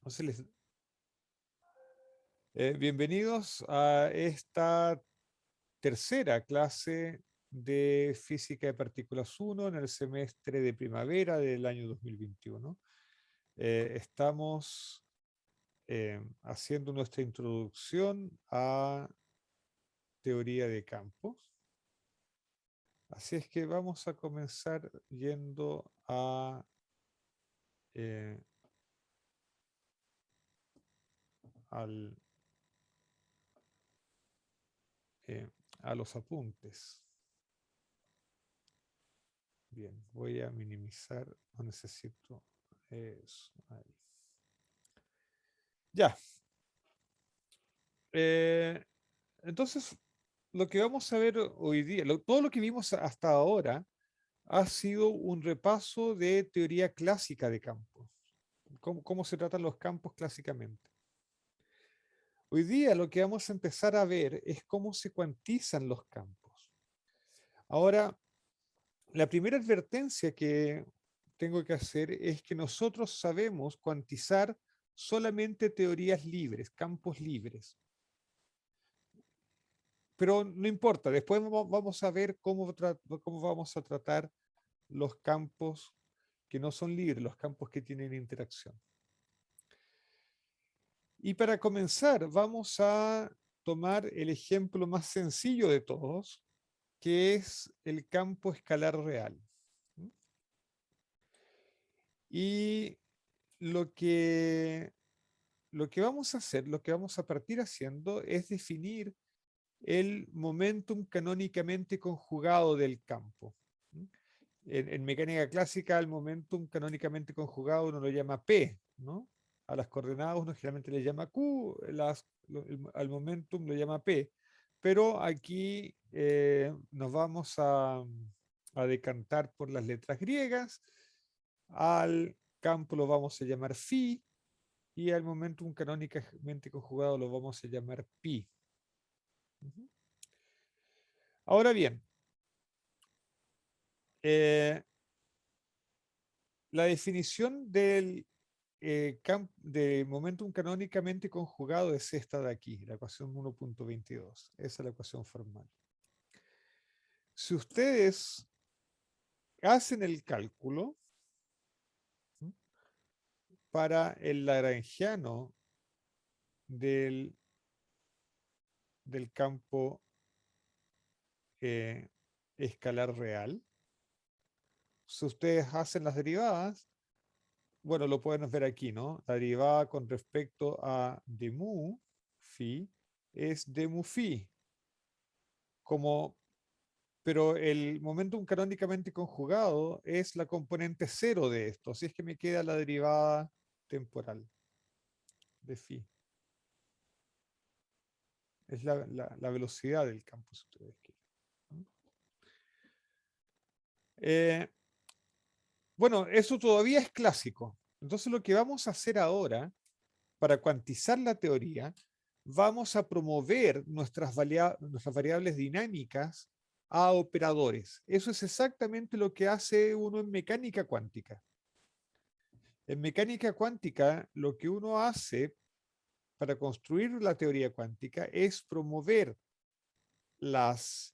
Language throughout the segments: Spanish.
Entonces, bienvenidos a esta tercera clase de Física de Partículas 1 en el semestre de primavera del año 2021. Estamos haciendo nuestra introducción a teoría de campos. Así es que vamos a comenzar yendo eh, al, eh, a los apuntes. Bien, voy a minimizar, no necesito eso. Ahí. Ya. Eh, entonces, lo que vamos a ver hoy día, todo lo que vimos hasta ahora ha sido un repaso de teoría clásica de campos. Cómo se tratan los campos clásicamente. Hoy día lo que vamos a empezar a ver es cómo se cuantizan los campos. Ahora, la primera advertencia que tengo que hacer es que nosotros sabemos cuantizar solamente teorías libres, campos libres. Pero no importa, después vamos a ver cómo vamos a tratar los campos que no son libres, los campos que tienen interacción. Y para comenzar, vamos a tomar el ejemplo más sencillo de todos, que es el campo escalar real. Y lo que, lo que vamos a hacer, lo que vamos a partir haciendo es definir el momentum canónicamente conjugado del campo. En mecánica clásica, el momentum canónicamente conjugado uno lo llama P, ¿no? A las coordenadas uno generalmente le llama Q, al momentum lo llama P, pero aquí nos vamos a decantar por las letras griegas, al campo lo vamos a llamar phi y al momentum canónicamente conjugado lo vamos a llamar pi. Ahora bien, eh, la definición de momentum canónicamente conjugado es esta de aquí, la ecuación 1.22. Esa es la ecuación formal. Si ustedes hacen el cálculo para el lagrangiano del campo escalar real, si ustedes hacen las derivadas, bueno, lo pueden ver aquí, ¿no? La derivada con respecto a de mu phi es de mu phi, pero el momentum canónicamente conjugado es la componente cero de esto, así es que me queda la derivada temporal de phi. Es la velocidad del campo, si ustedes quieren. Bueno, eso todavía es clásico. Entonces lo que vamos a hacer ahora, para cuantizar la teoría, vamos a promover nuestras variables dinámicas a operadores. Eso es exactamente lo que hace uno en mecánica cuántica. En mecánica cuántica, lo que uno hace para construir la teoría cuántica es promover las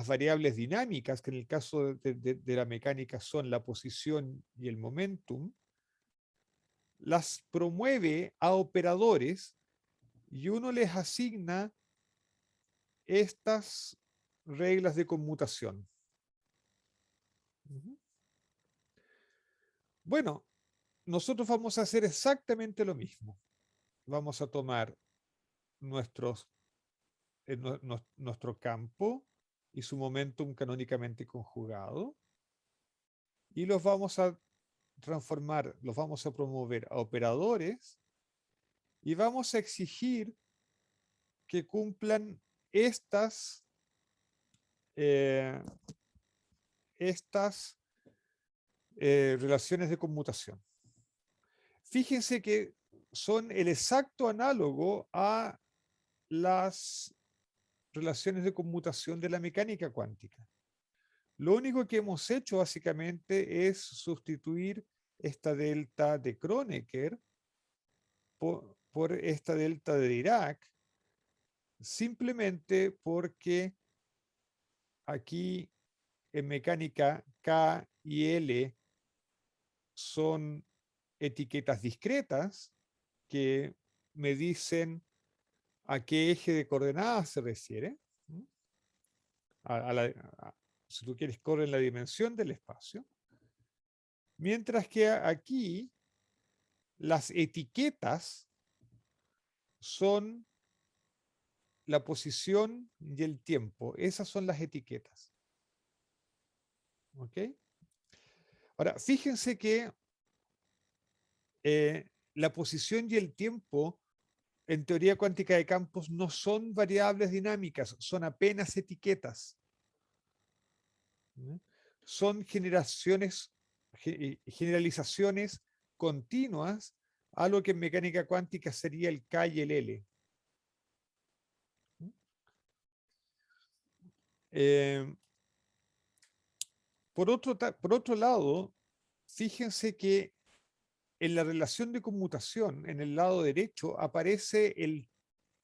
variables dinámicas, que en el caso de la mecánica son la posición y el momentum, las promueve a operadores y uno les asigna estas reglas de conmutación. Bueno, nosotros vamos a hacer exactamente lo mismo. Vamos a tomar nuestro campo y su momentum canónicamente conjugado y los vamos a transformar, los vamos a promover a operadores y vamos a exigir que cumplan estas, eh, estas relaciones de conmutación. Fíjense que son el exacto análogo a las relaciones de conmutación de la mecánica cuántica. Lo único que hemos hecho básicamente es sustituir esta delta de Kronecker por esta delta de Dirac, simplemente porque aquí en mecánica K y L son etiquetas discretas que me dicen a qué eje de coordenadas se refiere. Si tú quieres, corre en la dimensión del espacio. Mientras que aquí las etiquetas son la posición y el tiempo. Esas son las etiquetas. ¿Ok? Ahora, fíjense que la posición y el tiempo en teoría cuántica de campos no son variables dinámicas, son apenas etiquetas. ¿No? Son generalizaciones continuas a lo que en mecánica cuántica sería el K y el L. Eh, por otro lado, fíjense que en la relación de conmutación, en el lado derecho, aparece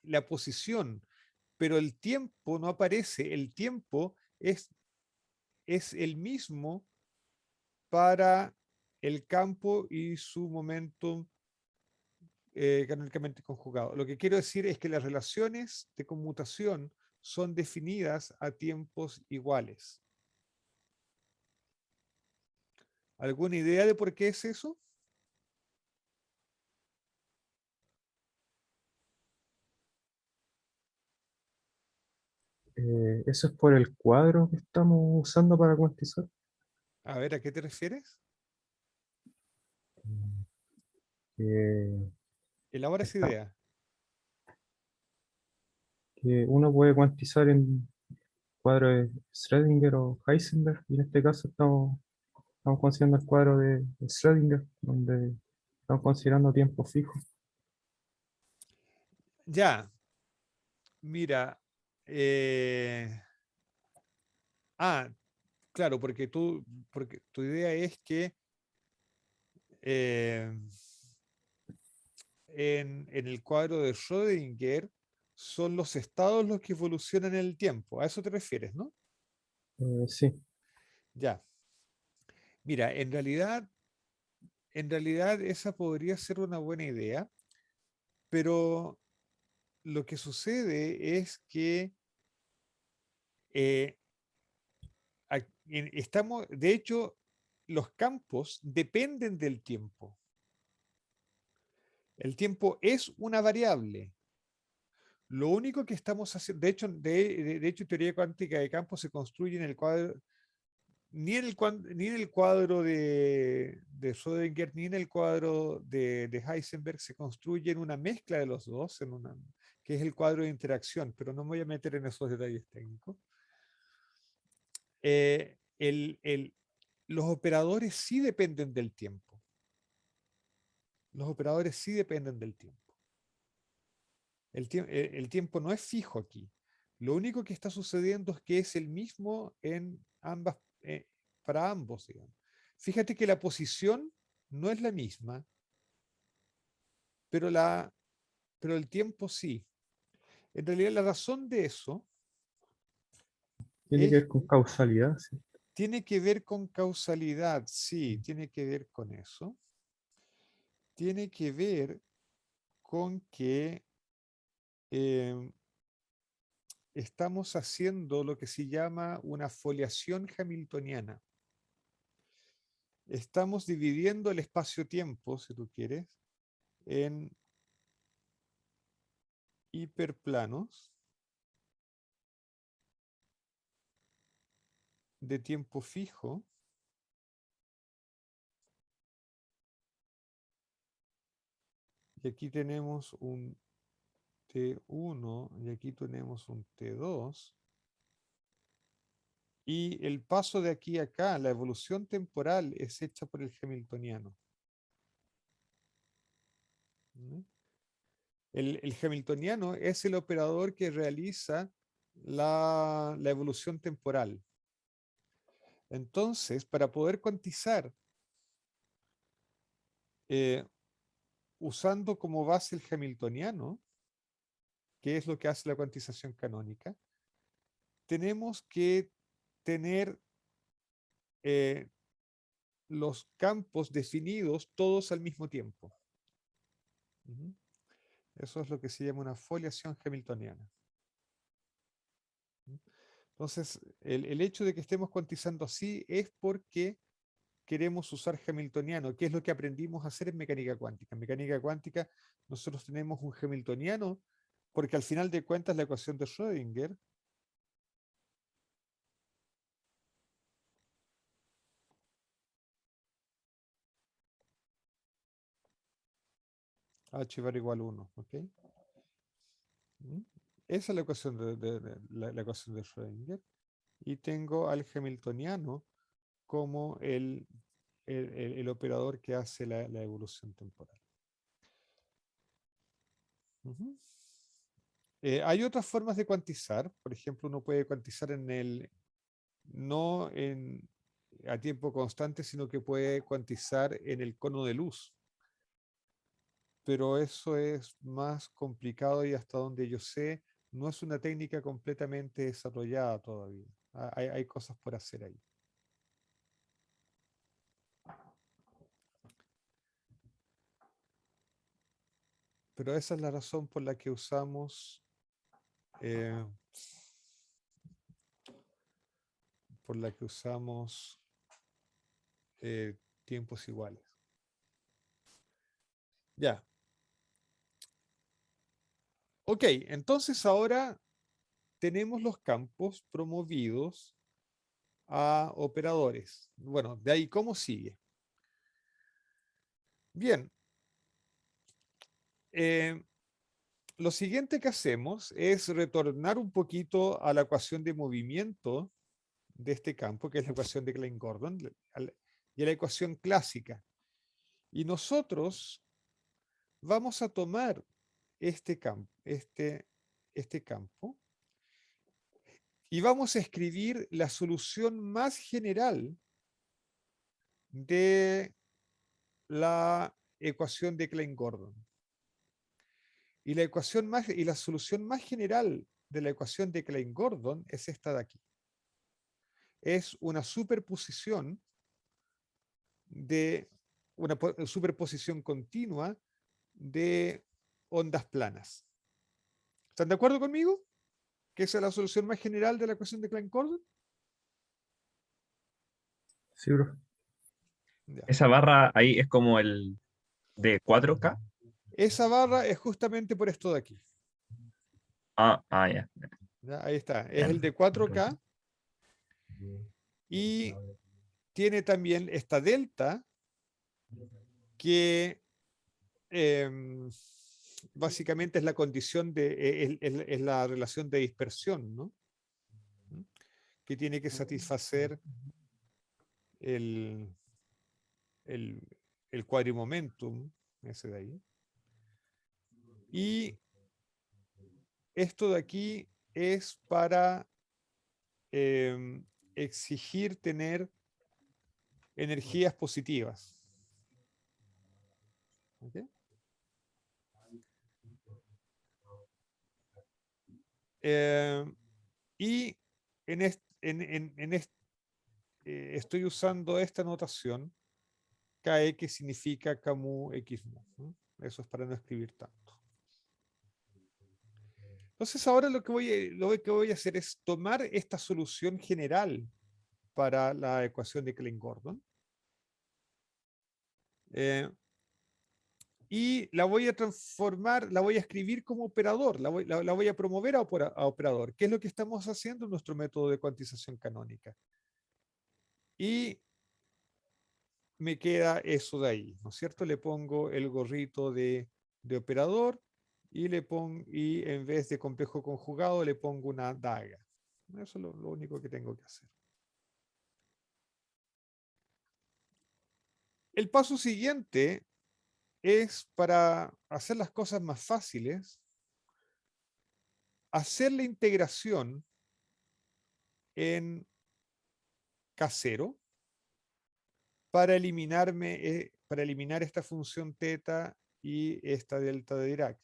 la posición, pero el tiempo no aparece. El tiempo es el mismo para el campo y su momento canónicamente conjugado. Lo que quiero decir es que las relaciones de conmutación son definidas a tiempos iguales. ¿Alguna idea de por qué es eso? Eso es por el cuadro que estamos usando para cuantizar. A ver, ¿a qué te refieres? Que, Elabora esa está- idea. que uno puede cuantizar en cuadro de Schrödinger o Heisenberg, y en este caso estamos considerando el cuadro de Schrödinger, donde estamos considerando tiempo fijo. Ya, mira. eh, ah, claro, porque tu idea es que eh, en el cuadro de Schrödinger son los estados los que evolucionan en el tiempo. A eso te refieres, ¿no? Sí, Ya. Mira, en realidad esa podría ser una buena idea, pero lo que sucede es que eh, de hecho, los campos dependen del tiempo. El tiempo es una variable. Lo único que estamos haciendo, de hecho, teoría cuántica de campos se construye en el cuadro, ni en el cuadro de Schrödinger, ni en el cuadro de Heisenberg se construye en una mezcla de los dos, que es el cuadro de interacción, pero no me voy a meter en esos detalles técnicos. Eh, el, el- los operadores sí dependen del tiempo. Los operadores sí dependen del tiempo. El tiempo no es fijo aquí. Lo único que está sucediendo es que es el mismo para ambos, digamos. Fíjate que la posición no es la misma, pero, pero el tiempo sí. En realidad la razón de eso tiene que es, ver con causalidad, sí. tiene que ver con causalidad, sí, tiene que ver con eso. Tiene que ver con que eh, estamos haciendo lo que se llama una foliación hamiltoniana. Estamos dividiendo el espacio-tiempo, si tú quieres, en hiperplanos de tiempo fijo. Y aquí tenemos un T1 y aquí tenemos un T2. Y el paso de aquí a acá, la evolución temporal, es hecha por el hamiltoniano. ¿No? El hamiltoniano es el operador que realiza la evolución temporal. Entonces, para poder cuantizar eh, usando como base el hamiltoniano, que es lo que hace la cuantización canónica, tenemos que tener los campos definidos todos al mismo tiempo. Ujú. Eso es lo que se llama una foliación hamiltoniana. Entonces, el hecho de que estemos cuantizando así es porque queremos usar hamiltoniano, que es lo que aprendimos a hacer en mecánica cuántica. En mecánica cuántica nosotros tenemos un hamiltoniano porque al final de cuentas la ecuación de Schrödinger h va igual a 1, ¿ok? ¿Mm? Esa es la ecuación la ecuación de Schrödinger. Y tengo al hamiltoniano como el operador que hace la evolución temporal. Ujú. Hay otras formas de cuantizar. Por ejemplo, uno puede cuantizar no a tiempo constante, sino que puede cuantizar en el cono de luz. Pero eso es más complicado y hasta donde yo sé, no es una técnica completamente desarrollada todavía. Hay cosas por hacer ahí. Pero esa es la razón por la que usamos eh, eh, tiempos iguales. Ya. Ok, entonces ahora tenemos los campos promovidos a operadores. Bueno, de ahí, ¿cómo sigue? Bien. Lo siguiente que hacemos es retornar un poquito a la ecuación de movimiento de este campo, que es la ecuación de Klein-Gordon, y a la ecuación clásica. Y nosotros vamos a tomar este campo y vamos a escribir la solución más general de la ecuación de Klein-Gordon. Y la solución más general de la ecuación de Klein-Gordon es esta de aquí. Es una superposición superposición continua de ondas planas. ¿Están de acuerdo conmigo? ¿Que esa es la solución más general de la ecuación de Klein-Gordon? Sí, bro. Ya. Esa barra ahí es como el de 4K. Esa barra es justamente por esto de aquí. Ya. ¿Ya? Ahí está. Es el Bien. de 4K y tiene también esta delta que básicamente es la condición es la relación de dispersión, ¿no? Que tiene que satisfacer el, el, el quadrimomentum, ese de ahí. Y esto de aquí es para exigir tener energías positivas. ¿Okay? Y estoy usando esta notación KE que significa Camus X mu, ¿no? Eso es para no escribir tanto. Entonces ahora lo que voy a hacer es tomar esta solución general para la ecuación de Klein-Gordon y la voy a transformar, la voy a escribir como operador, la voy a promover a operador, que es lo que estamos haciendo en nuestro método de cuantización canónica. Y me queda eso de ahí, ¿no es cierto? Le pongo el gorrito de operador y en vez de complejo conjugado le pongo una daga. Eso es lo único que tengo que hacer. El paso siguiente es para hacer las cosas más fáciles, hacer la integración en casero para eliminar esta función teta y esta delta de Dirac.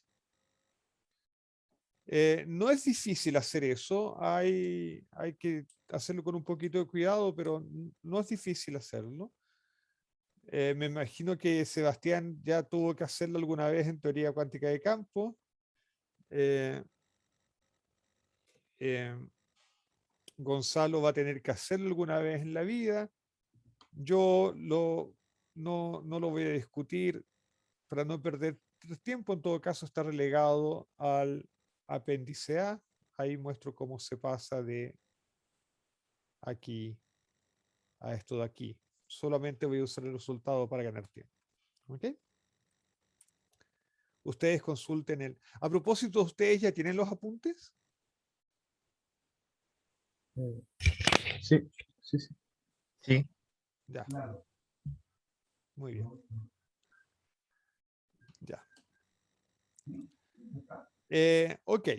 No es difícil hacer eso, hay que hacerlo con un poquito de cuidado, pero no es difícil hacerlo. Me imagino que Sebastián ya tuvo que hacerlo alguna vez en teoría cuántica de campo. Eh, eh, Gonzalo va a tener que hacerlo alguna vez en la vida. Yo no lo voy a discutir para no perder tiempo. En todo caso, está relegado al apéndice A. Ahí muestro cómo se pasa de aquí a esto de aquí. Solamente voy a usar el resultado para ganar tiempo. ¿Ok? Ustedes consulten el... A propósito, ¿ustedes ya tienen los apuntes? Sí, sí, sí. Sí. Ya. Muy bien. Ya. Ok.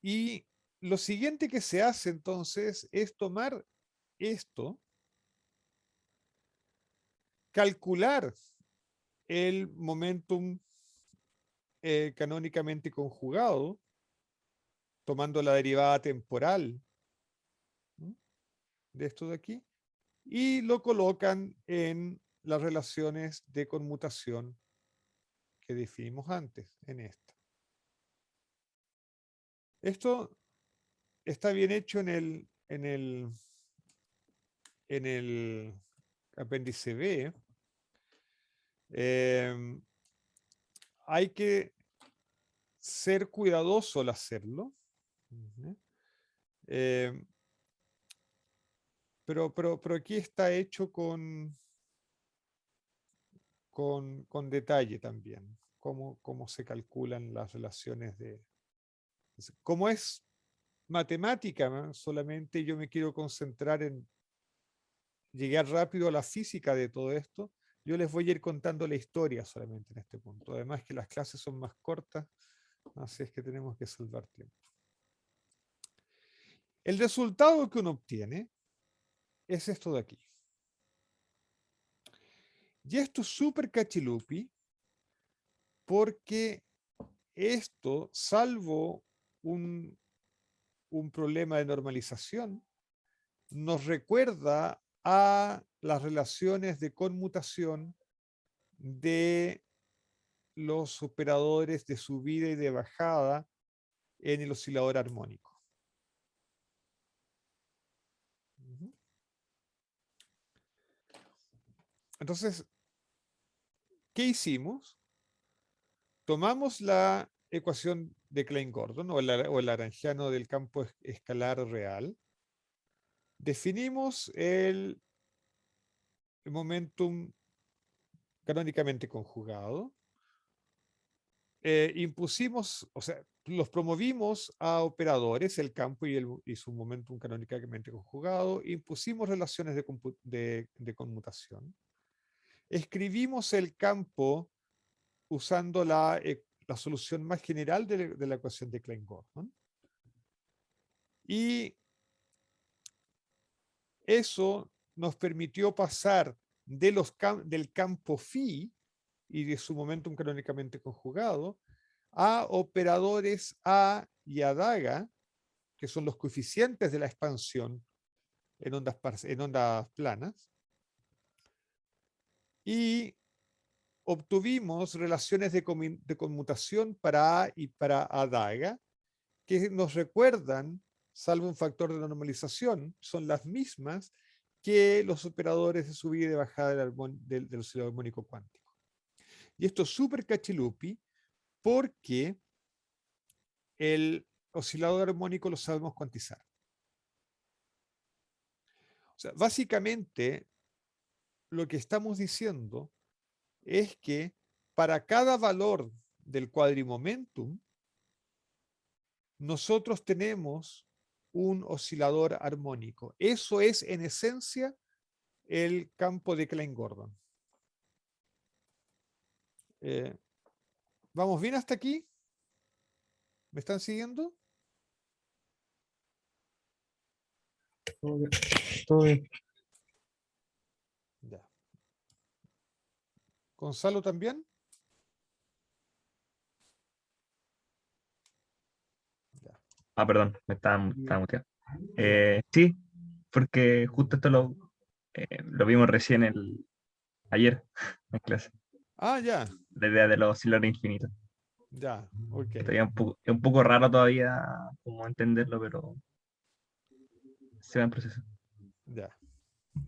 Y lo siguiente que se hace entonces es tomar esto, calcular el momentum canónicamente conjugado, tomando la derivada temporal, ¿no?, de esto de aquí, y lo colocan en las relaciones de conmutación que definimos antes, en esta. Esto está bien hecho en el apéndice B. Hay que ser cuidadoso al hacerlo. Eh, pero aquí está hecho con detalle también, cómo se calculan las relaciones de... Como es matemática, ¿no?, solamente yo me quiero concentrar en llegar rápido a la física de todo esto. Yo les voy a ir contando la historia solamente en este punto. Además que las clases son más cortas, así es que tenemos que salvar tiempo. El resultado que uno obtiene es esto de aquí. Y esto es súper cachilupi porque esto, salvo un problema de normalización, nos recuerda a las relaciones de conmutación de los operadores de subida y de bajada en el oscilador armónico. Entonces, ¿qué hicimos? Tomamos la ecuación de Klein-Gordon o el lagrangiano del campo escalar real. Definimos el momentum canónicamente conjugado. Impusimos, o sea, los promovimos a operadores, el campo y su momentum canónicamente conjugado. Impusimos relaciones de conmutación. Escribimos el campo usando la solución más general de la ecuación de Klein-Gordon. Y eso nos permitió pasar del campo phi y de su momentum canónicamente conjugado a operadores A y Adaga, que son los coeficientes de la expansión en ondas planas, y obtuvimos relaciones de conmutación para A y para Adaga, que nos recuerdan, salvo un factor de normalización, son las mismas que los operadores de subida y de bajada del oscilador armónico cuántico. Y esto es súper cachilupi porque el oscilador armónico lo sabemos cuantizar. O sea, básicamente lo que estamos diciendo es que para cada valor del cuadrimomentum, nosotros tenemos un oscilador armónico. Eso es, en esencia, el campo de Klein-Gordon. ¿Vamos bien hasta aquí? ¿Me están siguiendo? Todo bien. Todo bien. Ya. ¿Gonzalo también? Ah, perdón, estaba muteado. Sí, porque justo esto lo vimos recién ayer en clase. Ah, ya, La idea de los osciladores infinitos. ya, ok, Que todavía es un poco raro todavía como entenderlo, pero se va en proceso. ya,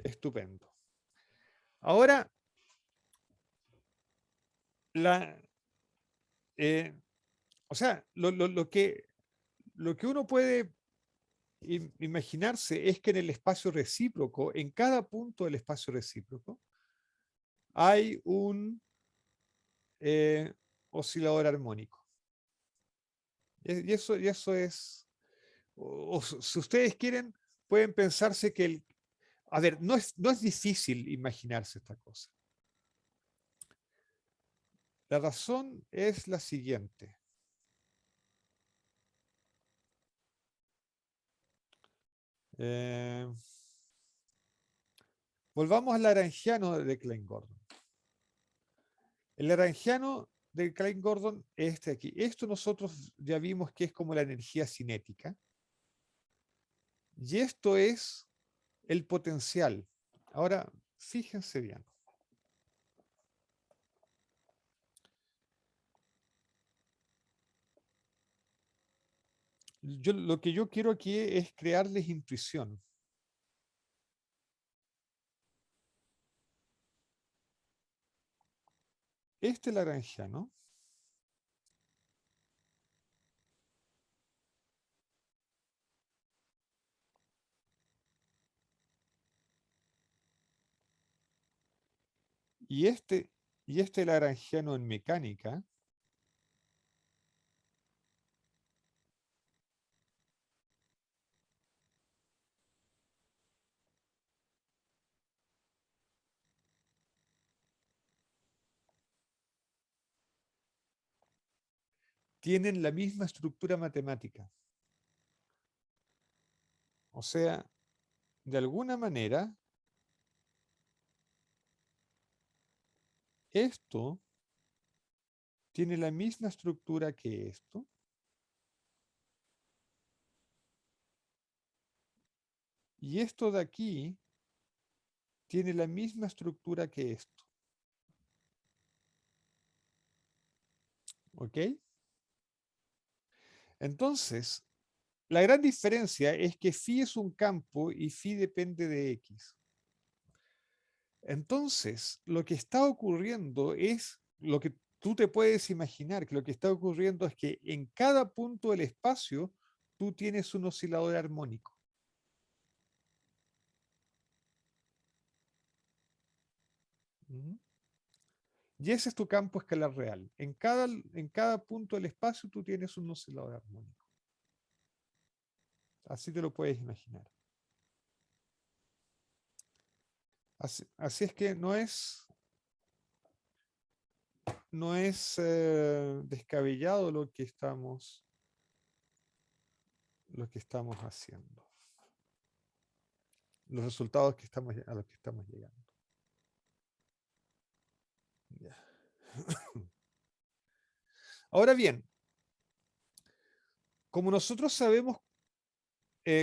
estupendo. Ahora, la, eh, o sea, lo que uno puede imaginarse es que en el espacio recíproco, en cada punto del espacio recíproco, hay un oscilador armónico. Y eso es, si ustedes quieren, pueden pensarse que a ver, no es difícil imaginarse esta cosa. La razón es la siguiente. Eh, volvamos al Lagrangiano de Klein-Gordon. El Lagrangiano de Klein-Gordon es este aquí. Esto nosotros ya vimos que es como la energía cinética. Y esto es el potencial. Ahora, fíjense bien. Lo que yo quiero aquí es crearles intuición. Este Lagrangiano y este Lagrangiano en mecánica tienen la misma estructura matemática. O sea, de alguna manera, esto tiene la misma estructura que esto, y esto de aquí tiene la misma estructura que esto. ¿Ok? Entonces, la gran diferencia es que phi es un campo y phi depende de x. Entonces, lo que está ocurriendo es lo que tú te puedes imaginar, que lo que está ocurriendo es que en cada punto del espacio tú tienes un oscilador armónico. ¿Mm? Y ese es tu campo escalar real. En cada punto del espacio tú tienes un oscilador armónico. Así te lo puedes imaginar. Así es que no es descabellado lo que estamos haciendo. Los resultados a los que estamos llegando. Ya. Ahora bien, como nosotros sabemos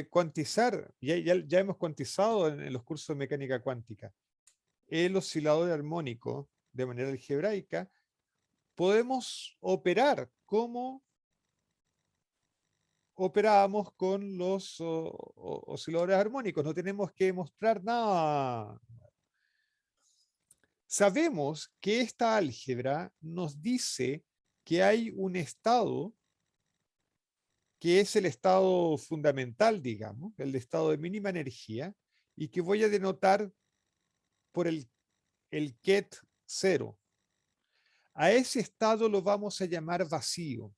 cuantizar, ya hemos cuantizado en los cursos de mecánica cuántica, el oscilador armónico de manera algebraica, podemos operar como operábamos con los osciladores armónicos. No tenemos que mostrar nada. Sabemos que esta álgebra nos dice que hay un estado que es el estado fundamental, digamos, el estado de mínima energía, y que voy a denotar por el ket 0. A ese estado lo vamos a llamar vacío.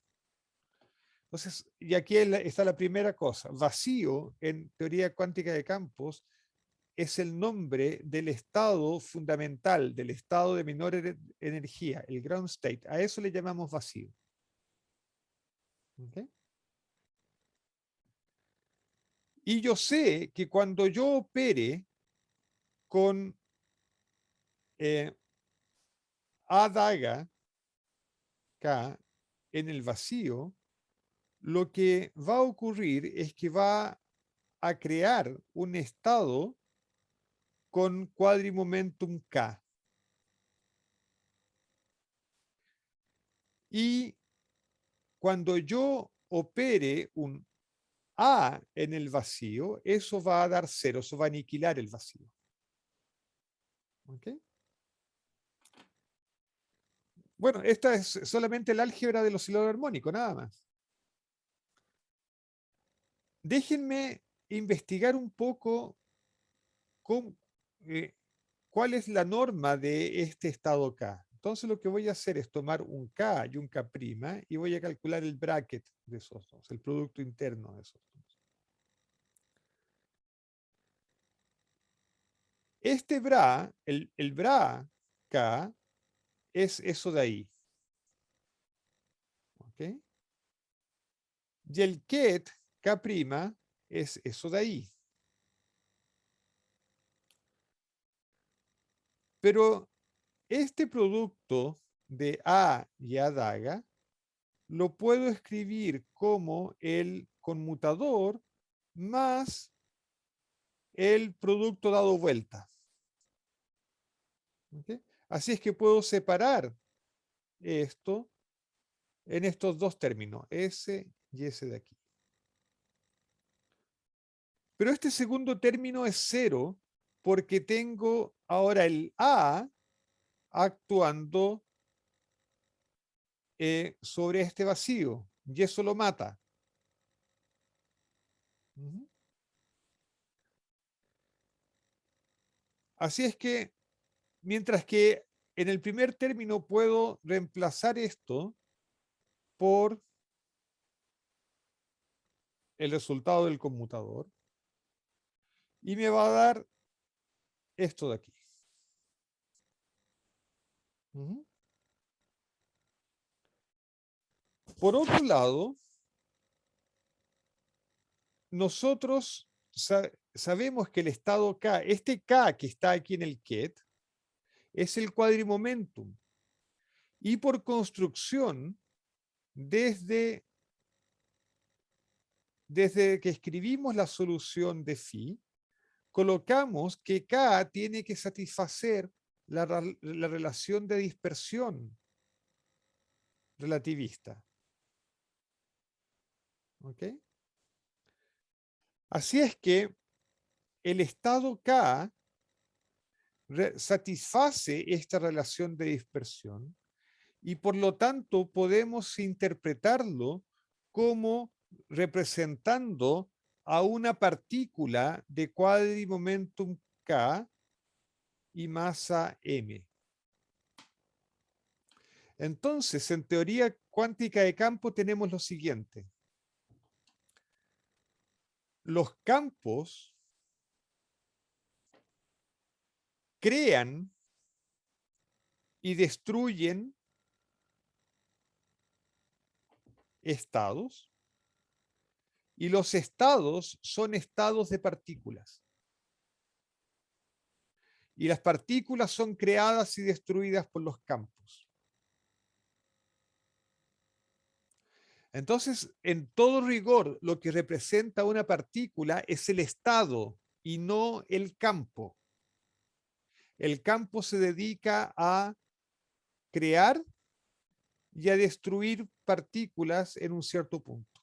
Entonces, y aquí está la primera cosa. Vacío, en teoría cuántica de campos, es el nombre del estado fundamental, del estado de menor energía, el ground state. A eso le llamamos vacío. ¿Okay? Y yo sé que cuando yo opere con A daga K en el vacío, lo que va a ocurrir es que va a crear un estado con cuadrimomentum K. Y cuando yo opere un A en el vacío, eso va a dar 0, eso va a aniquilar el vacío. ¿Ok? Bueno, esta es solamente el álgebra del oscilador armónico, nada más. Déjenme investigar un poco cómo, cuál es la norma de este estado K. Entonces lo que voy a hacer es tomar un K y un K' y voy a calcular el bracket de esos dos, el producto interno de esos dos. Este bra, el bra K, es eso de ahí. ¿Ok? Y el ket K' es eso de ahí. Pero este producto de A y A daga lo puedo escribir como el conmutador más el producto dado vuelta. ¿Ok? Así es que puedo separar esto en estos dos términos, S y S de aquí. Pero este segundo término es 0 porque tengo ahora el A actuando sobre este vacío y eso lo mata. Así es que, mientras que en el primer término puedo reemplazar esto por el resultado del conmutador y me va a dar esto de aquí. Por otro lado, nosotros sabemos que el estado K, este K que está aquí en el ket, es el cuadrimomentum. Y por construcción, desde que escribimos la solución de phi, colocamos que K tiene que satisfacer la relación de dispersión relativista. ¿Ok? Así es que el estado K satisface esta relación de dispersión y por lo tanto podemos interpretarlo como representando a una partícula de cuadrimomentum K y masa m. Entonces, en teoría cuántica de campo tenemos lo siguiente. Los campos crean y destruyen estados y los estados son estados de partículas. Y las partículas son creadas y destruidas por los campos. Entonces, en todo rigor, lo que representa una partícula es el estado y no el campo. El campo se dedica a crear y a destruir partículas en un cierto punto.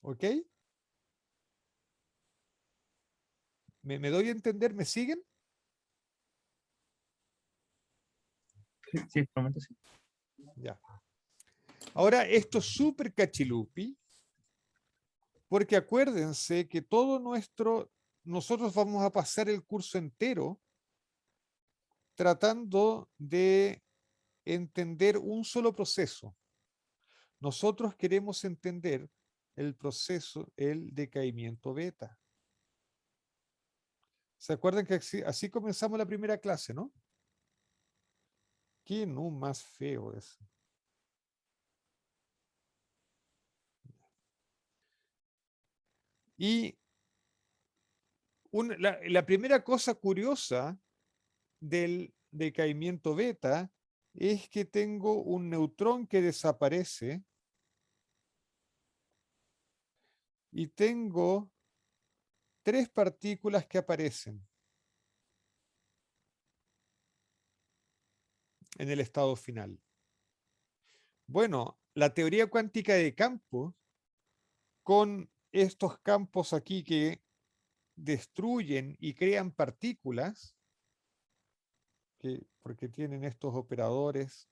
¿Ok? ¿Me doy a entender? ¿Me siguen? Sí, por el momento sí. Ya. Ahora, esto es súper cachilupi, porque acuérdense que nosotros vamos a pasar el curso entero tratando de entender un solo proceso. Nosotros queremos entender el proceso, el decaimiento beta. ¿Se acuerdan que así comenzamos la primera clase, no? ¿Qué no más feo es? Y la primera cosa curiosa del decaimiento beta es que tengo un neutrón que desaparece y tengo 3 partículas que aparecen en el estado final. Bueno, la teoría cuántica de campos, con estos campos aquí que destruyen y crean partículas, porque tienen estos operadores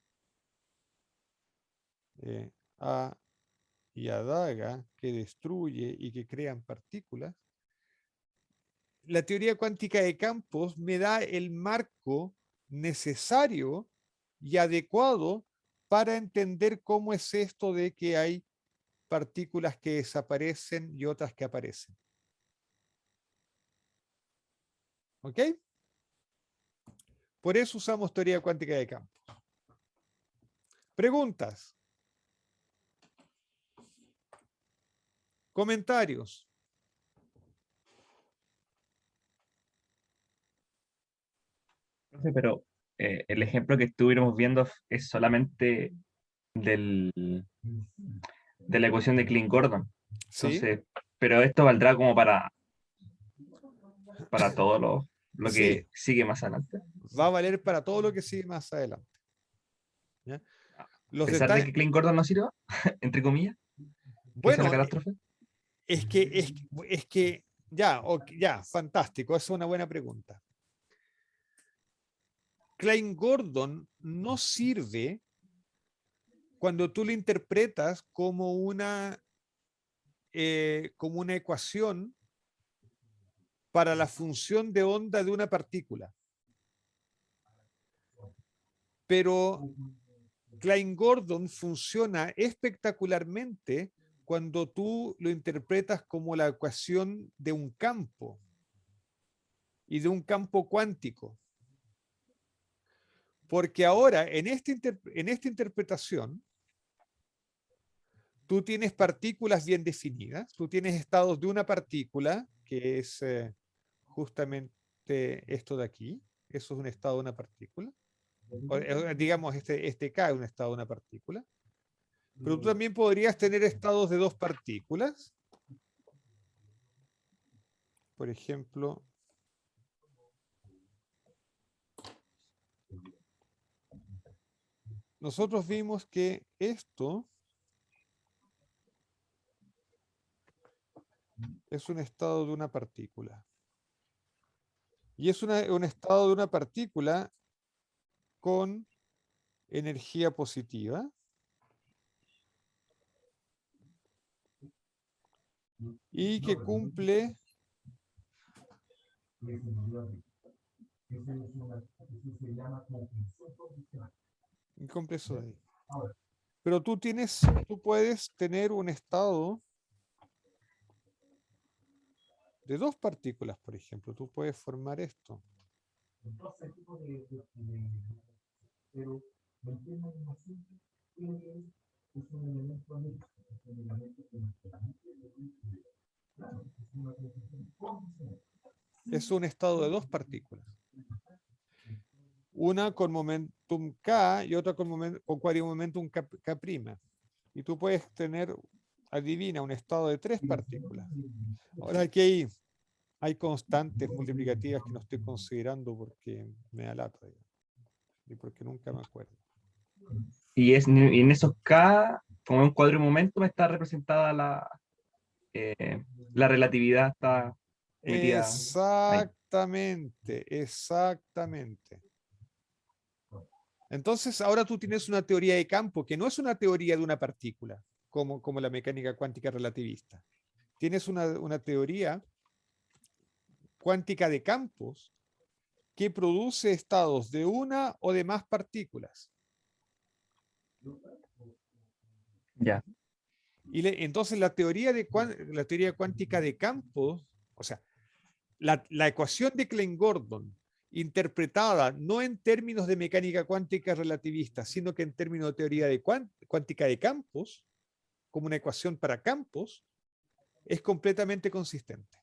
A y adaga que destruye y que crean partículas, la teoría cuántica de campos me da el marco necesario y adecuado para entender cómo es esto de que hay partículas que desaparecen y otras que aparecen. ¿Ok? Por eso usamos teoría cuántica de campos. Preguntas. Comentarios. Profe, pero el ejemplo que estuviéramos viendo es solamente del, de la ecuación de Klein-Gordon. ¿Sí? Entonces, pero esto valdrá como para todo lo Sí, que sigue más adelante. va a valer para todo lo que sigue más adelante. ¿Ya? A Los pesar de detalles. que Klein-Gordon no sirva, entre comillas, que esa es la Bueno, catástrofe. es que ya, ya, fantástico, esa es una buena pregunta. Klein-Gordon no sirve cuando tú lo interpretas como una ecuación para la función de onda de una partícula. Pero Klein-Gordon funciona espectacularmente cuando tú lo interpretas como la ecuación de un campo y de un campo cuántico. Porque ahora, en esta interpretación, tú tienes partículas bien definidas, tú tienes estados de una partícula, que es justamente esto de aquí, eso es un estado de una partícula. Digamos, este K es un estado de una partícula. Pero tú también podrías tener estados de 2 partículas. Por ejemplo, nosotros vimos que esto es un estado de una partícula. Y es un estado de una partícula con energía positiva. Y que cumple eso de ahí. Pero tú puedes tener un estado de 2 partículas, por ejemplo. Tú puedes formar esto. Es un estado de 2 partículas. Una con momentum K y otra con cuadrimomentum K'. Y tú puedes tener, adivina, un estado de 3 partículas. Ahora aquí hay constantes multiplicativas que no estoy considerando porque me da lata, y porque nunca me acuerdo. Y en esos K, como un cuadro de momento, está representada la relatividad, está metida ahí. Exactamente. Entonces, ahora tú tienes una teoría de campo que no es una teoría de una partícula, como la mecánica cuántica relativista. Tienes una teoría cuántica de campos que produce estados de una o de más partículas. Ya. Y entonces la teoría cuántica de campos, o sea, la ecuación de Klein-Gordon, interpretada no en términos de mecánica cuántica relativista, sino que en términos de teoría cuántica de campos, como una ecuación para campos, es completamente consistente.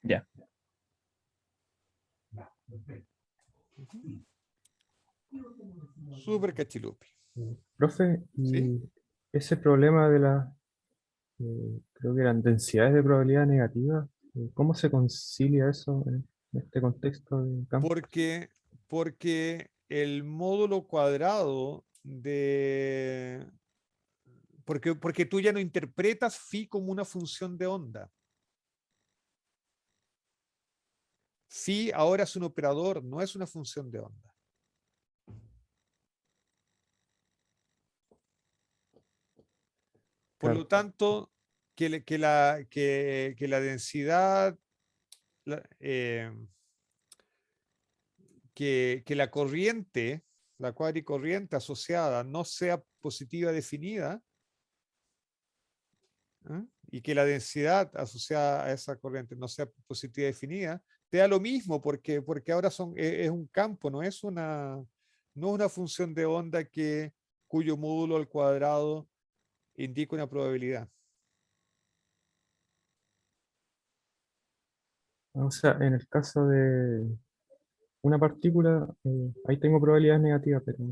Ya. Súper cachilupi. Profe, ¿Sí? y ese problema de las, creo que eran densidades de probabilidad negativa, ¿cómo se concilia eso en este contexto de campo? Porque el módulo cuadrado de... porque tú ya no interpretas phi como una función de onda. Phi ahora es un operador, no es una función de onda. Por Claro, lo tanto, que la densidad, eh, que la corriente, la cuadricorriente asociada no sea positiva definida, ¿eh? Y que la densidad asociada a esa corriente no sea positiva definida, te da lo mismo porque ahora es un campo, no es una función de onda cuyo módulo al cuadrado indica una probabilidad. o sea, en el caso de una partícula, ahí tengo probabilidades negativas, pero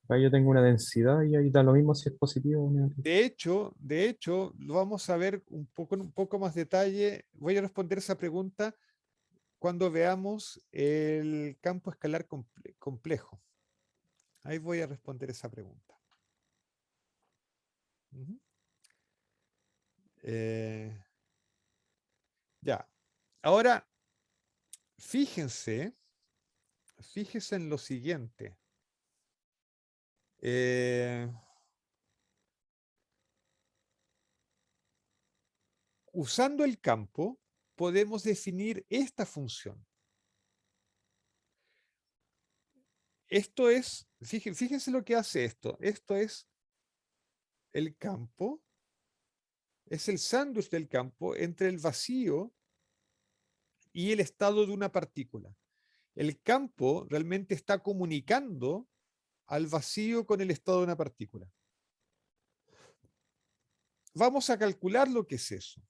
ahí yo tengo una densidad y ahí da lo mismo si es positivo o negativo. De hecho, lo vamos a ver en un poco más detalle. Voy a responder esa pregunta cuando veamos el campo escalar complejo. Ahí voy a responder esa pregunta. Ujú. Eh, ya. Ahora, fíjense, fíjense en lo siguiente. Eh, usando el campo, podemos definir esta función. Esto es, fíjense lo que hace esto. Esto es el campo, es el sándwich del campo entre el vacío y el estado de una partícula. El campo realmente está comunicando al vacío con el estado de una partícula. Vamos a calcular lo que es eso.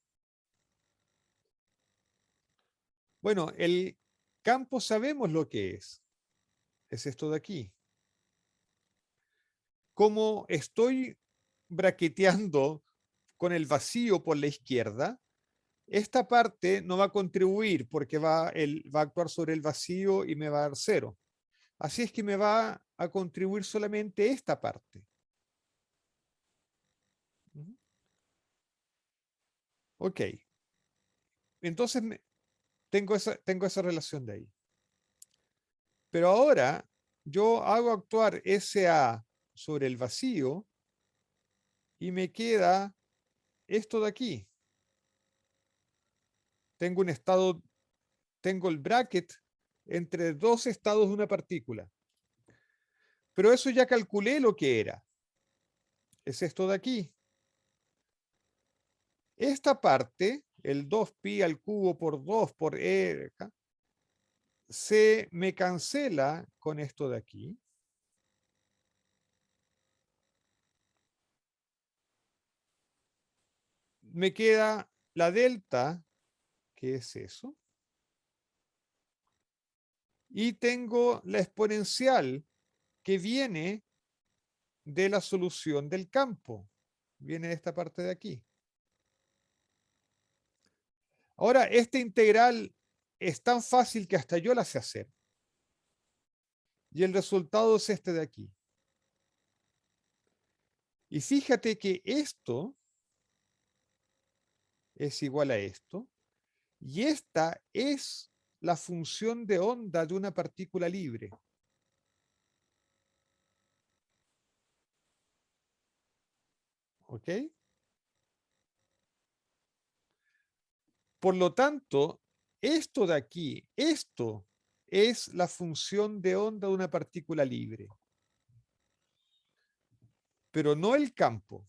Bueno, el campo sabemos lo que es. Es esto de aquí. Como estoy braqueteando con el vacío por la izquierda, esta parte no va a contribuir porque va a actuar sobre el vacío y me va a dar 0. Así es que me va a contribuir solamente esta parte. Ok, entonces tengo esa relación de ahí. Pero ahora yo hago actuar SA sobre el vacío y me queda esto de aquí. Tengo un estado, tengo el bracket entre dos estados de una partícula. Pero eso ya calculé lo que era. Es esto de aquí. Esta parte, el 2pi al cubo por 2 por e, se me cancela con esto de aquí. Me queda la delta, que es eso. Y tengo la exponencial que viene de la solución del campo. Viene de esta parte de aquí. Ahora, esta integral es tan fácil que hasta yo la sé hacer. Y el resultado es este de aquí. Y fíjate que esto es igual a esto. Y esta es la función de onda de una partícula libre. ¿Ok? Por lo tanto, esto de aquí, esto es la función de onda de una partícula libre, pero no el campo.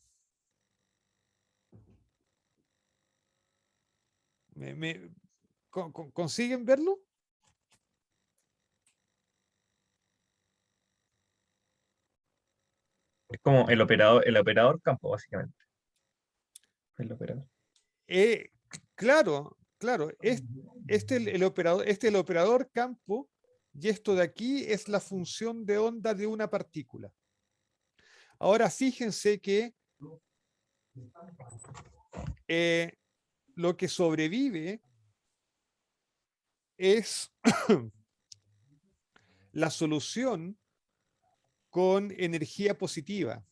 ¿Consiguen verlo? Es como el operador campo, básicamente. El operador. Claro, claro. El operador campo y esto de aquí es la función de onda de una partícula. Ahora fíjense que lo que sobrevive es la solución con energía positiva.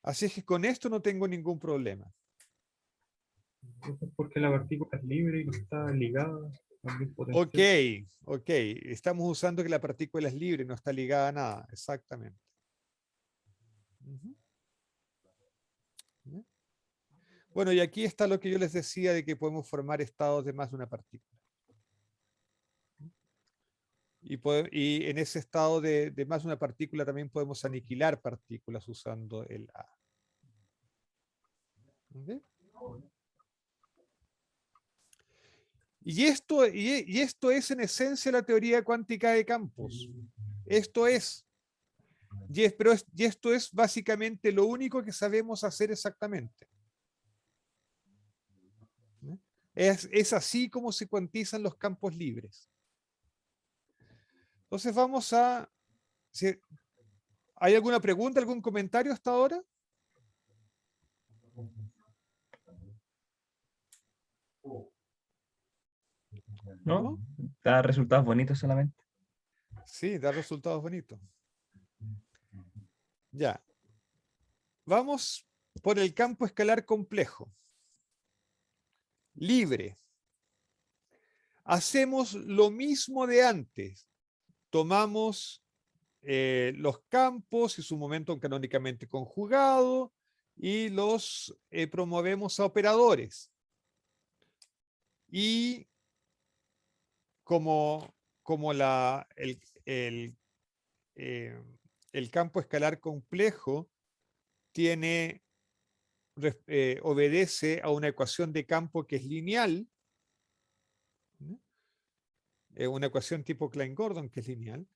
Así es que con esto no tengo ningún problema. Eso es porque la partícula es libre y no está ligada al mismo Ok, potencial. ok. Estamos usando que la partícula es libre, no está ligada a nada. Exactamente. Ujú. ¿Ya? Bueno, y aquí está lo que yo les decía de que podemos formar estados de más de una partícula. Y en ese estado de más de una partícula también podemos aniquilar partículas usando el A. ¿Ok? Y esto es en esencia la teoría cuántica de campos. Esto es. Y esto es básicamente lo único que sabemos hacer exactamente. ¿No? Es así como se cuantizan los campos libres. Entonces vamos a... ¿Hay alguna pregunta, algún comentario hasta ahora? ¿No? ¿No? Da resultados bonitos solamente. Sí, da resultados bonitos. Ya. Vamos por el campo escalar complejo. Libre. Hacemos lo mismo de antes. Tomamos los campos y su momento canónicamente conjugado y los promovemos a operadores. Y como eh, el campo escalar complejo obedece a una ecuación de campo que es lineal, ¿no? Una ecuación tipo Klein-Gordon que es lineal,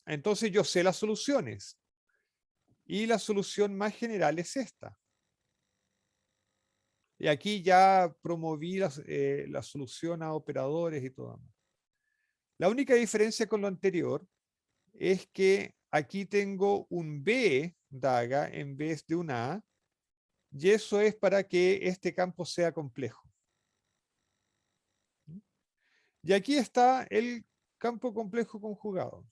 entonces yo sé las soluciones. Y la solución más general es esta. Y aquí ya promoví la solución a operadores y todo. La única diferencia con lo anterior es que aquí tengo un B daga en vez de un A, y eso es para que este campo sea complejo. Y aquí está el campo complejo conjugado.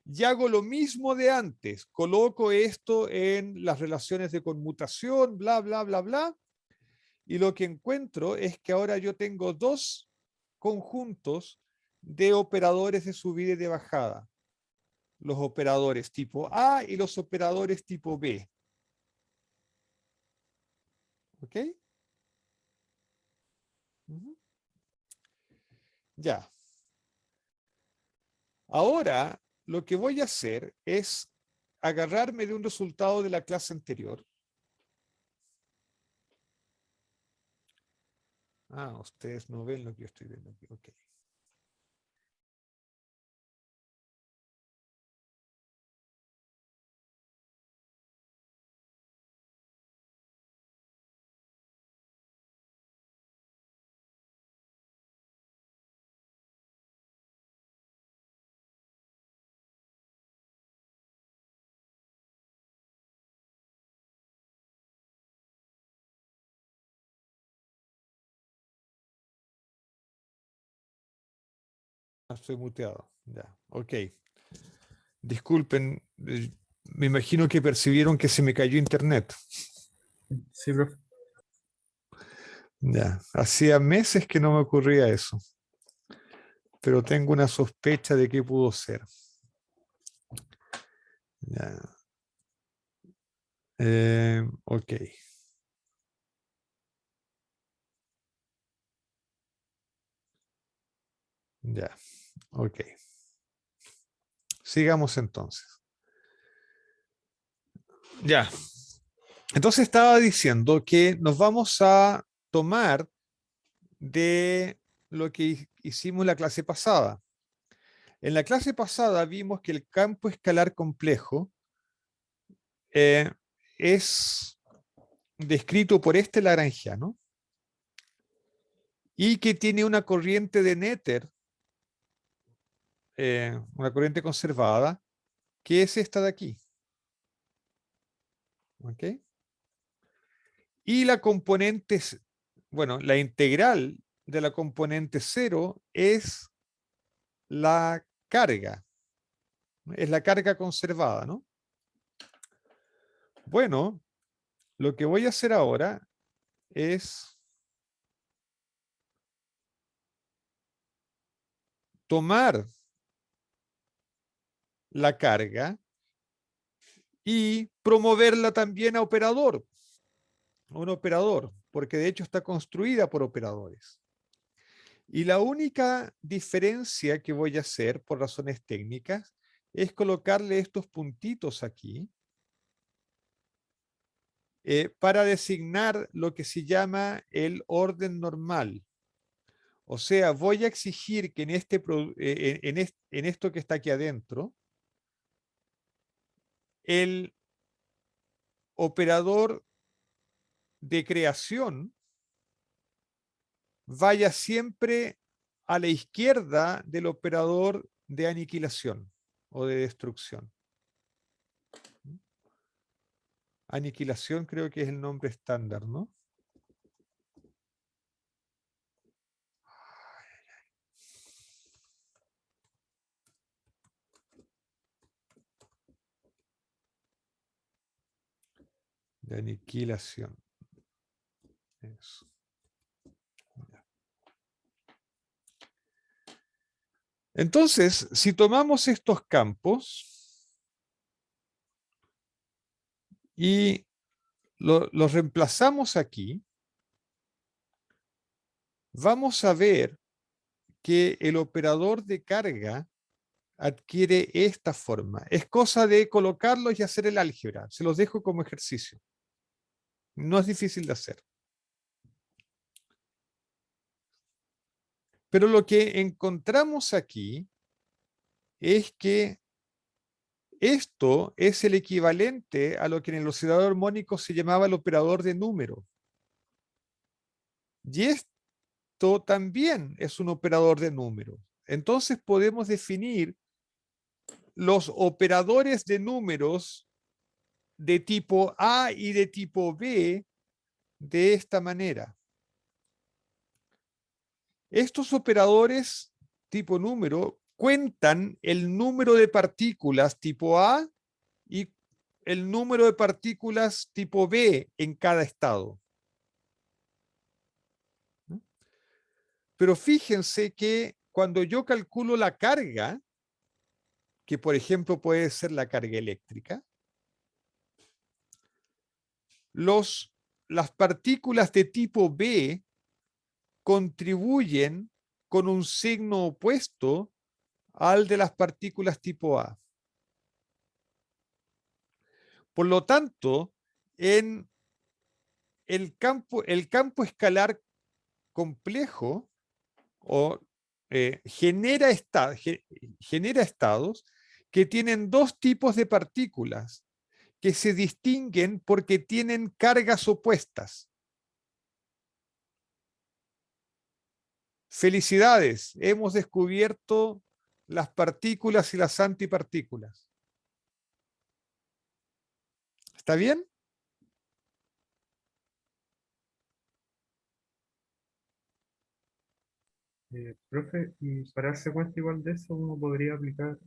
Y hago lo mismo de antes, coloco esto en las relaciones de conmutación, bla, bla, bla, bla, y lo que encuentro es que ahora yo tengo dos conjuntos de operadores de subida y de bajada. Los operadores tipo A y los operadores tipo B. ¿Ok? Ujú. Ya. Ahora lo que voy a hacer es agarrarme de un resultado de la clase anterior. Ah, ustedes no ven lo que yo estoy viendo aquí. Ok. Estoy muteado. Ya. Ok. Disculpen. Me imagino que percibieron que se me cayó internet. Sí, profe. Ya. Hacía meses que no me ocurría eso. Pero tengo una sospecha de que pudo ser. Ya. Ok. Ya. Ok. Sigamos entonces. Ya. Entonces estaba diciendo que nos vamos a tomar de lo que hicimos la clase pasada. En la clase pasada vimos que el campo escalar complejo es descrito por este lagrangiano, y que tiene una corriente de Noether, una corriente conservada, que es esta de aquí. ¿Ok? Y la componente, bueno, la integral de la componente 0 es la carga. Es la carga conservada, ¿no? Bueno, lo que voy a hacer ahora es tomar la carga y promoverla también a un operador, porque de hecho está construida por operadores. Y la única diferencia que voy a hacer por razones técnicas es colocarle estos puntitos aquí para designar lo que se llama el orden normal. O sea, voy a exigir que en esto que está aquí adentro, el operador de creación vaya siempre a la izquierda del operador de aniquilación o de destrucción. Aniquilación creo que es el nombre estándar, ¿no? De aniquilación. Eso. Entonces, si tomamos estos campos y los reemplazamos aquí, vamos a ver que el operador de carga adquiere esta forma. Es cosa de colocarlos y hacer el álgebra. Se los dejo como ejercicio. No es difícil de hacer. Pero lo que encontramos aquí es que esto es el equivalente a lo que en el oscilador armónico se llamaba el operador de número. Y esto también es un operador de número. Entonces podemos definir los operadores de números de tipo A y de tipo B de esta manera. Estos operadores tipo número cuentan el número de partículas tipo A y el número de partículas tipo B en cada estado. Pero fíjense que cuando yo calculo la carga, que por ejemplo puede ser la carga eléctrica, las partículas de tipo B contribuyen con un signo opuesto al de las partículas tipo A. Por lo tanto, en el campo escalar complejo genera estados que tienen dos tipos de partículas que se distinguen porque tienen cargas opuestas. Felicidades, hemos descubierto las partículas y las antipartículas. ¿Está bien? Profe, y para darse cuenta igual de eso, uno podría aplicar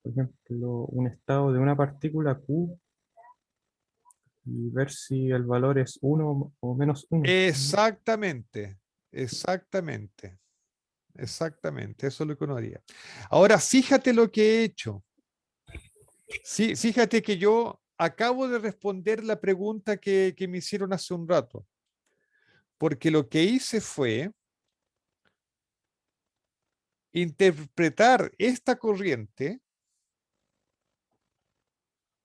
por ejemplo, un estado de una partícula Q y ver si el valor es 1 o menos 1. Exactamente, exactamente, exactamente. Eso es lo que uno haría. Ahora, fíjate lo que he hecho. Sí, fíjate que yo acabo de responder la pregunta que me hicieron hace un rato, porque lo que hice fue interpretar esta corriente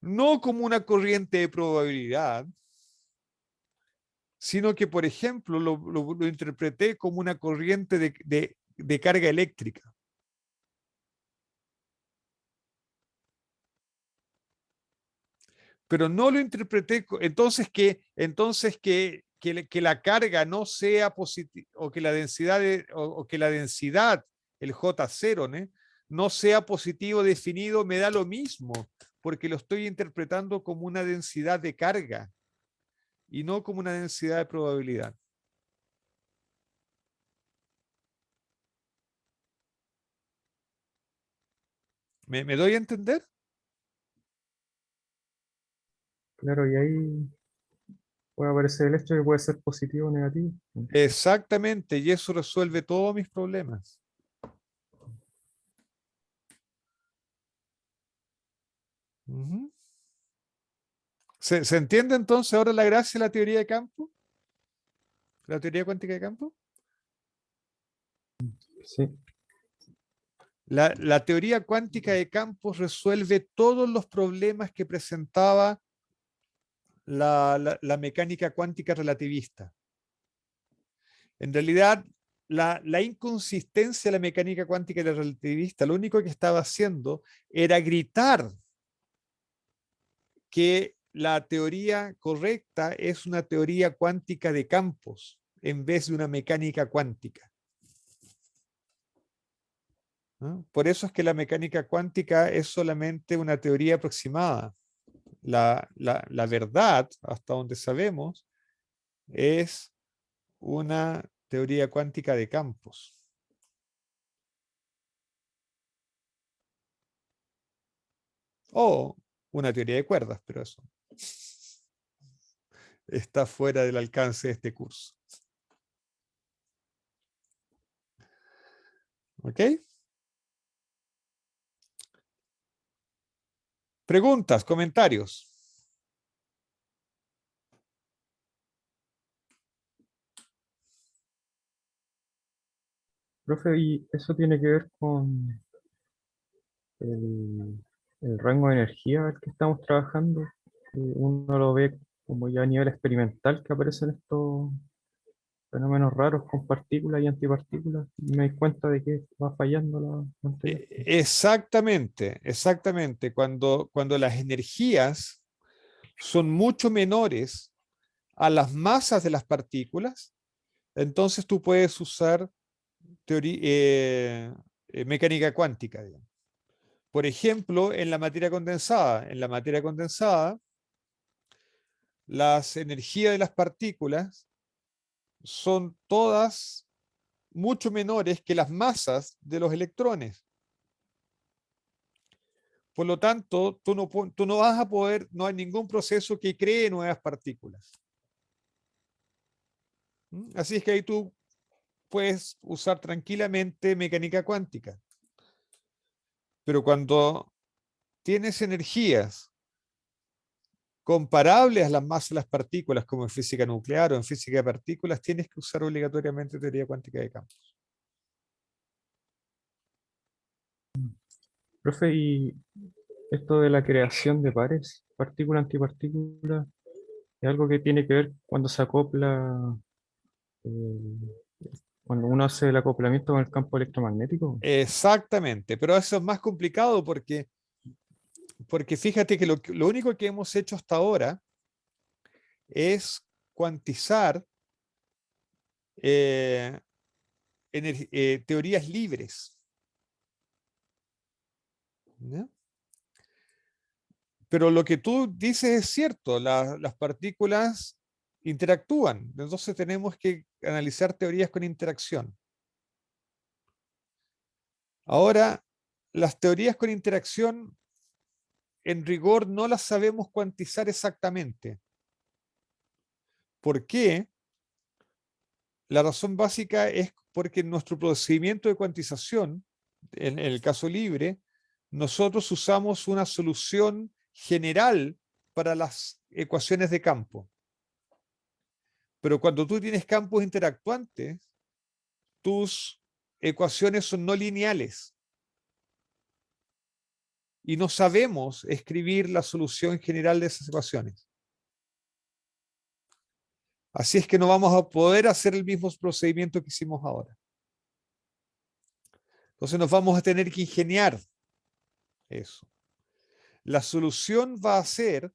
no como una corriente de probabilidad, sino que, por ejemplo, lo interpreté como una corriente de carga eléctrica. pero no lo interpreté, entonces que la carga no sea positiva, o que la densidad, o que la densidad, el J0, no sea positivo definido, me da lo mismo, porque lo estoy interpretando como una densidad de carga y no como una densidad de probabilidad. ¿Me doy a entender? Claro, y ahí puede aparecer el hecho que puede ser positivo o negativo. Exactamente, y eso resuelve todos mis problemas. Ujú. ¿Se entiende entonces ahora la gracia de la teoría de campo? ¿La teoría cuántica de campo? Sí, La teoría cuántica de campos resuelve todos los problemas que presentaba la mecánica cuántica relativista. En realidad, la inconsistencia de la mecánica cuántica relativista, lo único que estaba haciendo era gritar que la teoría correcta es una teoría cuántica de campos en vez de una mecánica cuántica. ¿No? Por eso es que la mecánica cuántica es solamente una teoría aproximada. La verdad, hasta donde sabemos, es una teoría cuántica de campos. O una teoría de cuerdas, pero eso está fuera del alcance de este curso. ¿Ok? Preguntas, comentarios. profe, y eso tiene que ver con el, el rango de energía al que estamos trabajando. Uno lo ve como ya a nivel experimental que aparecen estos fenómenos raros con partículas y antipartículas. Y me doy cuenta de que va fallando la anterior. Exactamente, exactamente. Cuando las energías son mucho menores a las masas de las partículas, entonces tú puedes usar mecánica cuántica, digamos. Por ejemplo, en la materia condensada. En la materia condensada, las energías de las partículas son todas mucho menores que las masas de los electrones. Por lo tanto, tú no vas a poder, no hay ningún proceso que cree nuevas partículas. Así es que ahí tú puedes usar tranquilamente mecánica cuántica. Pero cuando tienes energías comparables a las masas de las partículas, como en física nuclear o en física de partículas, tienes que usar obligatoriamente teoría cuántica de campos. Profe, y esto de la creación de pares, partícula-antipartícula, es algo que tiene que ver cuando se acopla, eh, cuando uno hace el acoplamiento con el campo electromagnético. Exactamente, pero eso es más complicado porque fíjate que lo único que hemos hecho hasta ahora es cuantizar eh, teorías libres. ¿Ya? Pero lo que tú dices es cierto, las partículas interactúan, entonces tenemos que analizar teorías con interacción. Ahora, las teorías con interacción, en rigor, no las sabemos cuantizar exactamente. ¿Por qué? La razón básica es porque en nuestro procedimiento de cuantización, en el caso libre, nosotros usamos una solución general para las ecuaciones de campo. Pero cuando tú tienes campos interactuantes, tus ecuaciones son no lineales y no sabemos escribir la solución general de esas ecuaciones. Así es que no vamos a poder hacer el mismo procedimiento que hicimos ahora. Entonces nos vamos a tener que ingeniar eso. La solución va a ser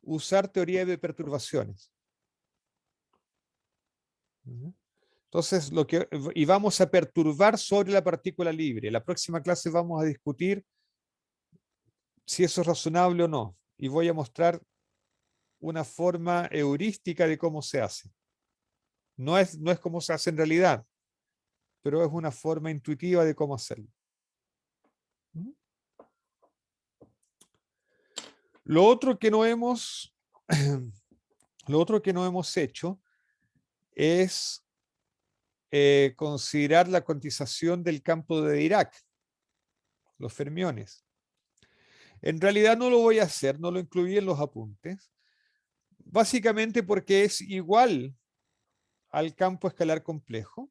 usar teoría de perturbaciones. Entonces, y vamos a perturbar sobre la partícula libre. La próxima clase vamos a discutir si eso es razonable o no. Y voy a mostrar una forma heurística de cómo se hace. No es como se hace en realidad, pero es una forma intuitiva de cómo hacerlo. Lo otro que no hemos hecho es considerar la cuantización del campo de Dirac, los fermiones. En realidad no lo voy a hacer, no lo incluí en los apuntes, básicamente porque es igual al campo escalar complejo,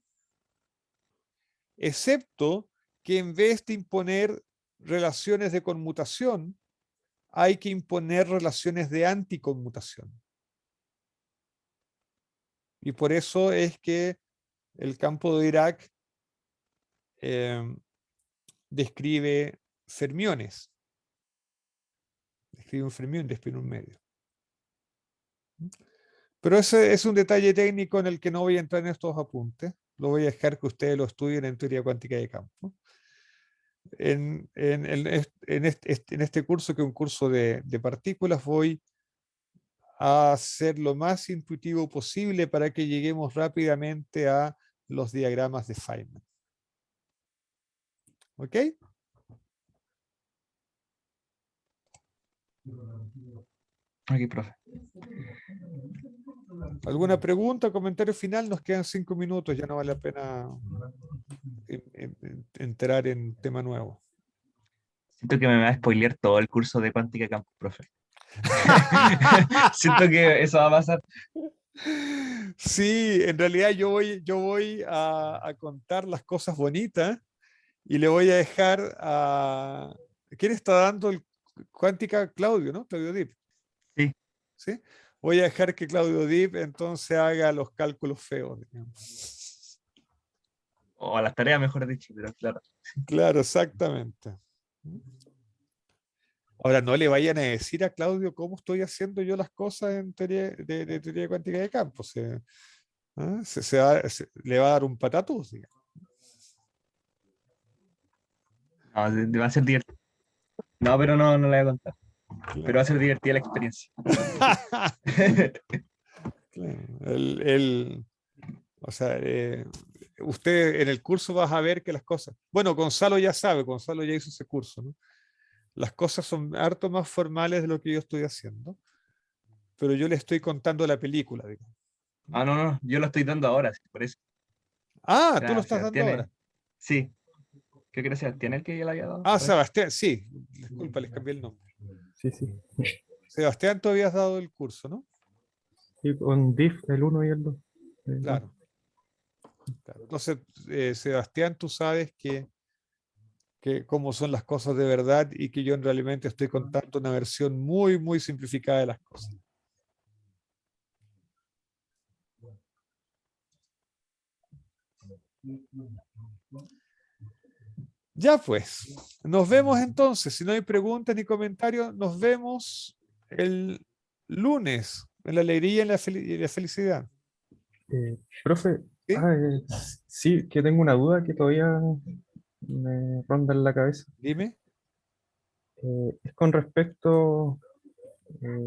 excepto que en vez de imponer relaciones de conmutación, hay que imponer relaciones de anticonmutación. Y por eso es que el campo de Dirac describe fermiones. Describe un fermión, describe un medio. Pero ese es un detalle técnico en el que no voy a entrar en estos apuntes. Lo voy a dejar que ustedes lo estudien en teoría cuántica de campo. En este curso, que es un curso de partículas, voy a ser lo más intuitivo posible para que lleguemos rápidamente a los diagramas de Feynman. ¿Ok? Aquí, profe. ¿Alguna pregunta, comentario final? Nos quedan 5 minutos, ya no vale la pena entrar en tema nuevo. Siento que me va a spoilear todo el curso de cuántica de campo, profe. Siento que eso va a pasar. Sí, en realidad yo voy a contar las cosas bonitas y le voy a dejar a... ¿Quién está dando el cuántica? Claudio, ¿no? Claudio Dip. Sí. ¿Sí? Voy a dejar que Claudio Dip entonces haga los cálculos feos, digamos. O las tareas, mejor dicho, pero claro. Claro, exactamente. Ahora, no le vayan a decir a Claudio cómo estoy haciendo yo las cosas en teoría de teoría cuántica de campo. Le va a dar un patatús, digamos. No, va a ser divertido. No, pero no le voy a contar. Claro. Pero va a ser divertida la experiencia. Claro. O sea, usted en el curso vas a ver que las cosas... Bueno, Gonzalo ya sabe, Gonzalo ya hizo ese curso, ¿no? Las cosas son harto más formales de lo que yo estoy haciendo, pero yo le estoy contando la película, digamos. No, yo lo estoy dando ahora, por eso. Ah, tú lo Era estás dando Sebastián, ahora. sí. Creo que era Sebastián el que ya lo había dado. Ah, por eso. Sebastián, sí. Disculpa, les cambié el nombre. Sí, sí. Sebastián, tú habías dado el curso, ¿no? Sí, con diff, el 1 y el 2. Claro. Entonces, Sebastián, tú sabes que cómo son las cosas de verdad y que yo realmente estoy contando una versión muy, muy simplificada de las cosas. Ya pues, nos vemos entonces. Si no hay preguntas ni comentarios, nos vemos el lunes en la alegría y en la felicidad. Profe, ¿Sí? sí, que tengo una duda que todavía me ronda en la cabeza. Dime. Es con respecto,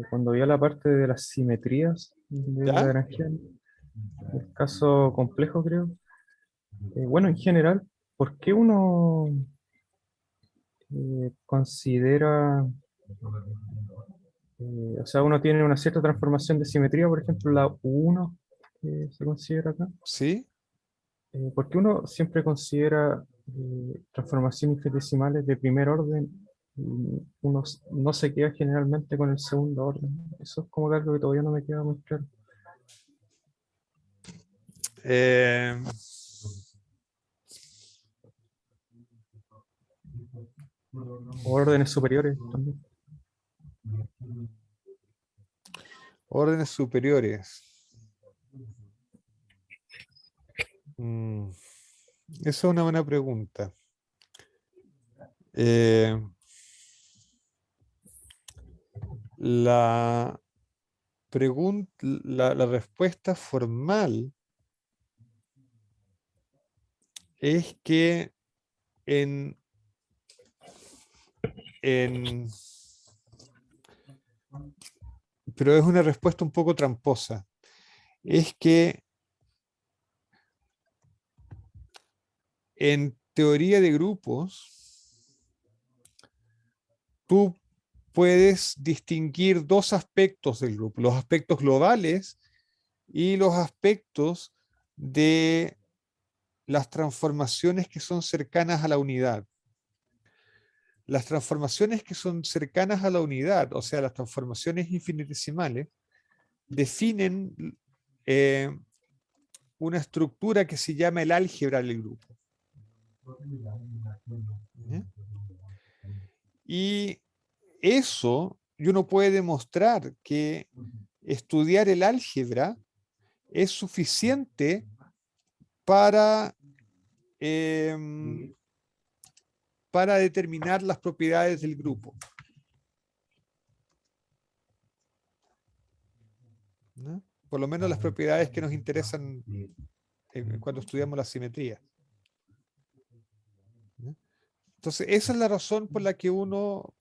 cuando vi la parte de las simetrías de ¿Ya? Lagrangiano, el caso complejo creo. Bueno, en general, ¿por qué uno considera, o sea, uno tiene una cierta transformación de simetría, por ejemplo, la U1 que se considera acá? ¿Sí? ¿Por qué uno siempre considera transformaciones infinitesimales de primer orden y uno no se queda generalmente con el segundo orden? Eso es como algo que todavía no me queda muy claro. Eh, O órdenes superiores también. órdenes superiores. Esa es una buena pregunta. La la respuesta formal es que pero es una respuesta un poco tramposa. Es que en teoría de grupos, tú puedes distinguir dos aspectos del grupo, los aspectos globales y los aspectos de las transformaciones que son cercanas a la unidad. Las transformaciones que son cercanas a la unidad, o sea, las transformaciones infinitesimales, definen una estructura que se llama el álgebra del grupo. ¿Ya? Y eso, uno puede demostrar que estudiar el álgebra es suficiente para determinar las propiedades del grupo. ¿No? Por lo menos las propiedades que nos interesan cuando estudiamos la simetría. ¿No? Entonces, esa es la razón por la que uno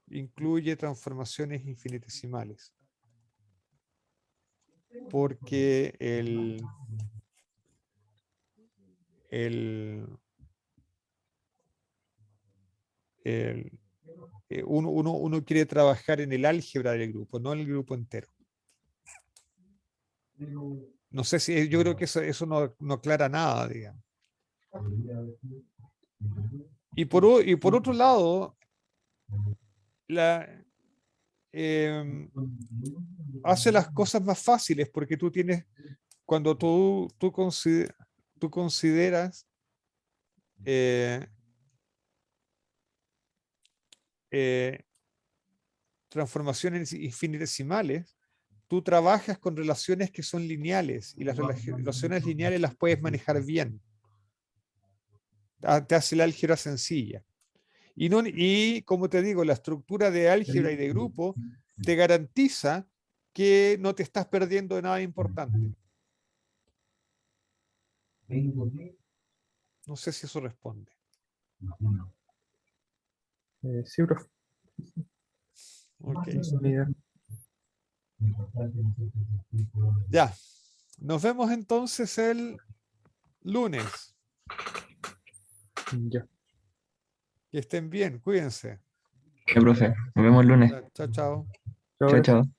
incluye transformaciones infinitesimales. Porque uno quiere trabajar en el álgebra del grupo, no en el grupo entero. No sé si, yo creo que eso no aclara nada, digamos. Y por otro lado, hace las cosas más fáciles porque tú tienes, cuando tú consideras transformaciones infinitesimales, tú trabajas con relaciones que son lineales y las relaciones lineales las puedes manejar bien. Te hace la álgebra sencilla. Y como te digo, la estructura de álgebra y de grupo te garantiza que no te estás perdiendo de nada importante. No sé si eso responde. Sí, profe. Ok. Esa es mi idea. Ya. Nos vemos entonces el lunes. Ya. Que estén bien, cuídense. Ya, profe, nos vemos el lunes. Chao, chao. Chao, Chao, gracias. chao.